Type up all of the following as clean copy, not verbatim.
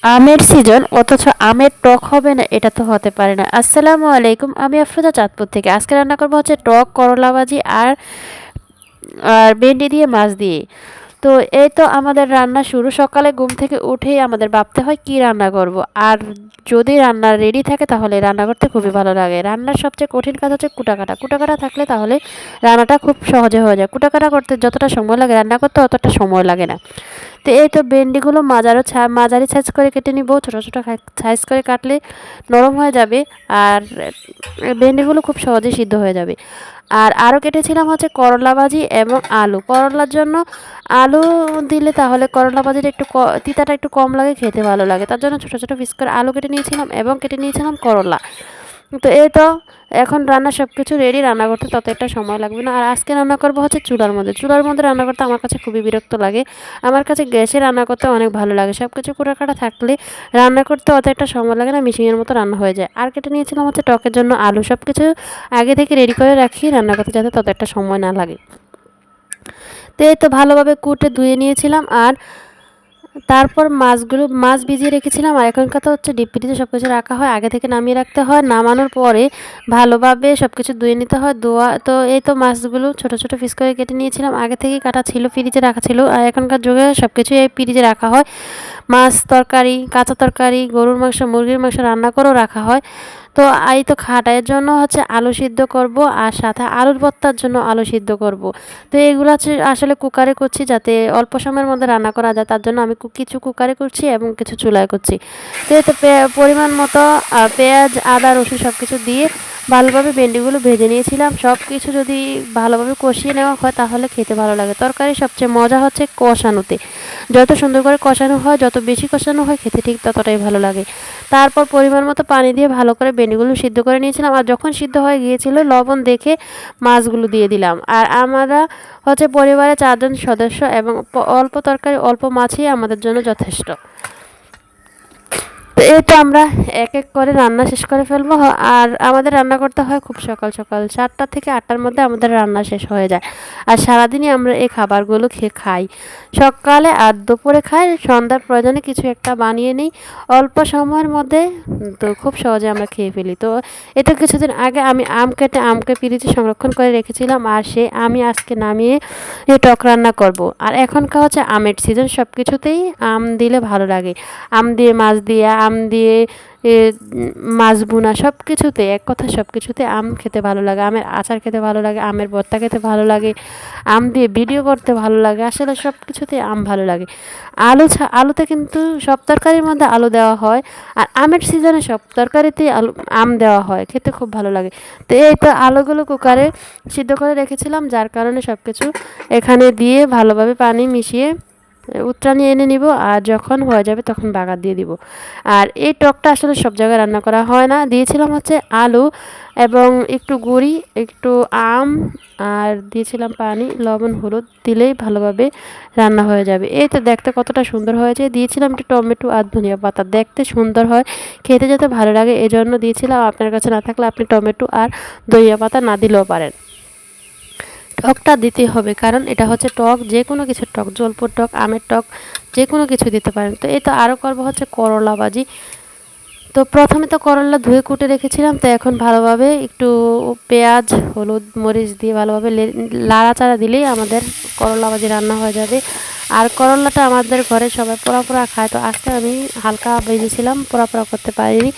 আমের সিজন অথচ আমের টক হবে না, এটা তো হতে পারে না। আসসালামু আলাইকুম, আমি আফরোজা চাঁদপুর থেকে। আজকে রান্না করবো হচ্ছে টক করলা ভাজি আর আর ভেন্ডি দিয়ে মাছ দিয়ে। তো এই তো আমাদের রান্না শুরু। সকালে ঘুম থেকে উঠেই আমাদের ভাবতে হয় কি রান্না করব। আর যদি রান্না রেডি থাকে তাহলে রান্না করতে খুবই ভালো লাগে। রান্নার সবচেয়ে কঠিন কাজ হচ্ছে কুটাকাটা। কুটাকাটা থাকলে তাহলে রান্নাটা খুব সহজে হয়ে যায়। কুটাকাটা করতে যতটা সময় লাগে রান্না করতে অতটা সময় লাগে না। তো এই তো ভেন্ডিগুলো মাঝারি সাইজ করে কেটে নিব। ছোটো ছোটো সাইজ করে কাটলে নরম হয়ে যাবে। আর ভেন্ডিগুলো খুব সহজে সিদ্ধ হয়ে যাবে। আর আরও কেটেছিলাম হচ্ছে করলা ভাজি এবং আলু। করলার জন্য আলু দিলে তাহলে করলা ভাজিটা একটু তিতাটা একটু কম লাগে, খেতে ভালো লাগে। তার জন্য ছোটো ছোটো পিস করে আলু কেটে নিয়েছিলাম এবং কেটে নিয়েছিলাম করলা। তো এই তো এখন রান্না সব কিছু রেডি। রান্না করতে তত একটা সময় লাগবে না। আর আজকে রান্না করবো হচ্ছে চুলার মধ্যে। চুলার মধ্যে রান্না করতে আমার কাছে খুবই বিরক্ত লাগে। আমার কাছে গ্যাসে রান্না করতে অনেক ভালো লাগে। সব কিছু কুটাকাটা থাকলে রান্না করতে অত একটা সময় লাগে না, মিশিংয়ের মতো রান্না হয়ে যায়। আর কেটে নিয়েছিলাম হচ্ছে টকের জন্য আলু। সব কিছু আগে থেকে রেডি করে রাখি রান্না করতে, যাতে তত একটা সময় না লাগে। তো এই তো ভালোভাবে কুটে ধুয়ে নিয়েছিলাম। আর তারপর মাছ ভিজিয়ে রেখেছিলাম। আর এখনকার তো হচ্ছে ডিপ ফ্রিজে সব কিছু রাখা হয়, আগে থেকে নামিয়ে রাখতে হয়। নামানোর পরে ভালোভাবে সব কিছু ধুয়ে নিতে হয়। তো এই তো মাছগুলো ছোট ছোট পিস করে কেটে নিয়েছিলাম। আগে থেকেই কাটা ছিল, ফ্রিজে রাখা ছিল। আর এখনকার যুগে সব কিছুই এই ফ্রিজে রাখা হয়। মাছ তরকারি, কাঁচা তরকারি, গরুর মাংস, মুরগির মাংস রান্না করেও রাখা হয়। তো এই তো খাটাইয়ের জন্য হচ্ছে আলু সিদ্ধ করব, আর সাথে আলুর ভর্তার জন্য আলু সিদ্ধ করব। তো এগুলো হচ্ছে আসলে কুকারে করছি, যাতে অল্প সময়ের মধ্যে রান্না করা যায়। তার জন্য আমি কিছু কুকারে করছি এবং কিছু চুলায় করছি। তো এতে পরিমাণ মতো পেঁয়াজ, আদা, রসুন সব কিছু দিয়ে ভালোভাবে ভেন্ডিগুলো ভেজে নিয়েছিলাম। সব কিছু যদি ভালোভাবে কষিয়ে নেওয়া হয় তাহলে খেতে ভালো লাগে। তরকারি সবচেয়ে মজা হচ্ছে কষানোতে। যত সুন্দর করে কষানো হয়, যত বেশি কষানো হয়, খেতে ঠিক ততটাই ভালো লাগে। তারপর পরিমাণ মতো পানি দিয়ে ভালো করে ভেন্ডিগুলো সিদ্ধ করে নিয়েছিলাম। আর যখন সিদ্ধ হয়ে গিয়েছিল লবণ দেখে মাছগুলো দিয়ে দিলাম। আর আমরা হচ্ছে পরিবারে 4 জন সদস্য এবং অল্প তরকারি অল্প মাছই আমাদের জন্য যথেষ্ট। তো এই তো আমরা এক এক করে রান্না শেষ করে ফেলবো। আর আমাদের রান্না করতে হয় খুব সকাল সকাল, 7টা থেকে 8টার মধ্যে আমাদের রান্না শেষ হয়ে যায়। আর সারাদিনই আমরা এই খাবারগুলো খাই। সকালে আর দুপুরে খাই, সন্ধ্যার প্রয়োজনে কিছু একটা বানিয়ে নিই অল্প সময়ের মধ্যে। তো খুব সহজে আমরা খেয়ে ফেলি। তো এটা কিছুদিন আগে আমি আমকে ফ্রিজে সংরক্ষণ করে রেখেছিলাম। আর আমি আজকে নামিয়ে টক রান্না করব। আর এখনকার হচ্ছে আমের সিজন, সব কিছুতেই আম দিলে ভালো লাগে। আম দিয়ে মাছ দিয়ে, আম দিয়ে এ, মাছ ভুনা, সব কিছুতে এক কথা সব কিছুতে আম খেতে ভালো লাগে। আমের আচার খেতে ভালো লাগে, আমের ভর্তা খেতে ভালো লাগে, আম দিয়ে ভিডিও করতে ভালো লাগে। আসলে সব কিছুতে আম ভালো লাগে। আলুতে কিন্তু সব তরকারির মধ্যে আলু দেওয়া হয়। আর আমের সিজনে সব তরকারিতেই আম দেওয়া হয়, খেতে খুব ভালো লাগে। তো এই তো আলুগুলো কুকারে সিদ্ধ করে রেখেছিলাম, যার কারণে সব কিছু এখানে দিয়ে ভালোভাবে পানি মিশিয়ে উতরানি এনে নিব। আর যখন হয়ে যাবে তখন বাগার দিয়ে দিব। আর এই টকটা আসলে সব জায়গায় রান্না করা হয় না। দিয়েছিলাম হচ্ছে আলু এবং একটু গুঁড়ি, একটু আম, আর দিয়েছিলাম পানি, লবণ, হলুদ দিলেই ভালোভাবে রান্না হয়ে যাবে। এই তো দেখতে কতটা সুন্দর হয়েছে। দিয়েছিলাম একটু টমেটো আর ধনিয়া পাতা, দেখতে সুন্দর হয়, খেতে যেতে ভালো লাগে, এজন্য দিয়েছিলাম। আপনার কাছে না থাকলে আপনি টমেটো আর ধনিয়া পাতা না দিলেও পারেন। টকটা দিতে হবে, কারণ এটা হচ্ছে টক, যে কোনো কিছুর টক, জলপুর টক, আমের টক, যে কোনো কিছু দিতে পারেন। তো এই তো আরও করবো হচ্ছে করলা ভাজি। তো প্রথমে তো করলা ধুয়ে কুটে রেখেছিলাম। তো এখন ভালোভাবে একটু পেঁয়াজ, হলুদ, মরিচ দিয়ে ভালোভাবে লাড়াচাড়া দিলেই আমাদের করলা ভাজি রান্না হয়ে যাবে। আর করলাটা আমাদের ঘরে সবাই পোড়া পোড়া খায়। তো আজকে আমি হালকা ভেজেছিলাম, পোড়া পোড়া করতে পারিনি।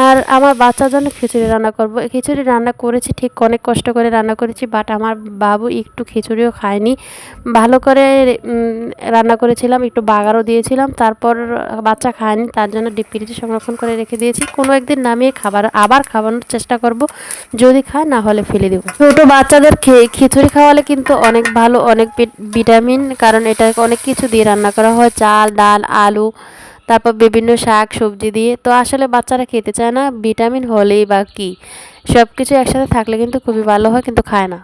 আর আমার বাচ্চার জন্য খিচুড়ি রান্না করব। খিচুড়ি রান্না করেছি, ঠিক অনেক কষ্ট করে রান্না করেছি, বাট আমার বাবু একটু খিচুড়িও খায়নি। ভালো করে রান্না করেছিলাম, একটু বাগারও দিয়েছিলাম, তারপর বাচ্চা খায়নি, তার জন্য ডিপ ফ্রিজে সংরক্ষণ করে রেখে দিয়েছি। কোনো একদিন নামিয়ে আবার খাওয়ানোর চেষ্টা করব, যদি খায় না হলে ফেলে দেবো। ছোটো বাচ্চাদের খিচুড়ি খাওয়ালে কিন্তু অনেক ভালো, অনেক ভিটামিন, কারণ এটা অনেক কিছু দিয়ে রান্না করা হয়, চাল, ডাল, আলু, তারপর বিভিন্ন শাক সবজি দিয়ে। তো আসলে বাচ্চারা খেতে চায় না, ভিটামিন হলেই বা কি, সব কিছু একসাথে থাকলে কিন্তু খুবই ভালো হয়, কিন্তু খায় না।